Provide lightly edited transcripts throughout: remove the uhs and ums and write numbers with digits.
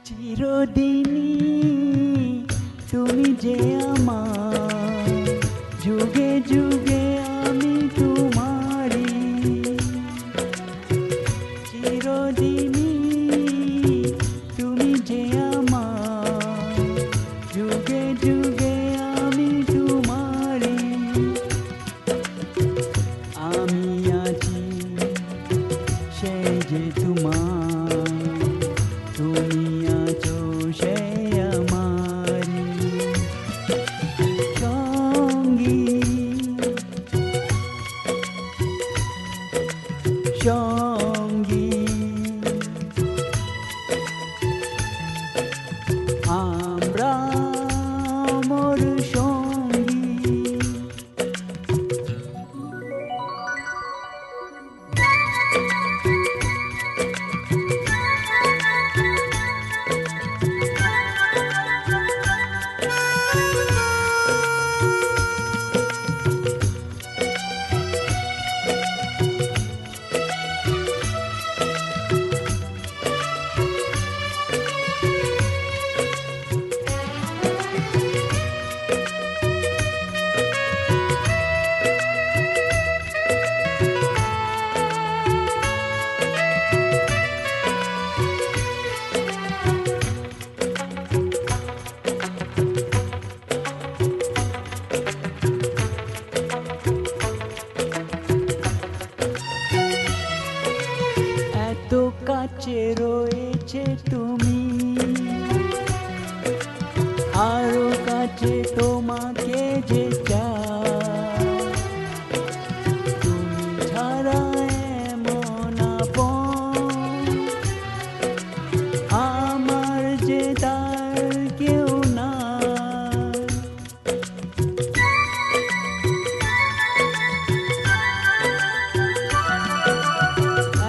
চিরদিনই তুমি যে আমার, যুগে যুগে আমি তোমারি। চিরদিনই তুমি যে আমার, যুগে যুগে আমি তোমারি। আমি আছি সে যে তোমার, তুমি আছো সে আমারি সঙ্গী সঙ্গী। আমরা মোর সঙ্গী। এত কাছে রয়েছে তুমি, আরো কাছে তোমাকে যে চাই। তুমি ছাড়া এমন আপন আমার যে তার কেউ নাই।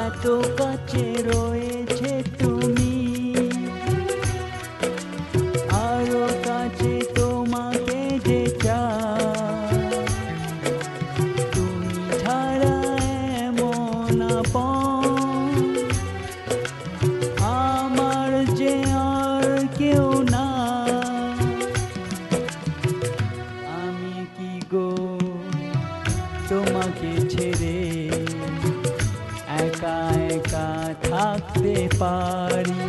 এত কাছে রয়েছে তুমি, আরো কাছে তোমাকে যে চাই। তুমি ছাড়া এমন আপন আমার যে আর কেউ না। আমি কি গো তোমাকে ছেড়ে একা একা থাকতে পারি?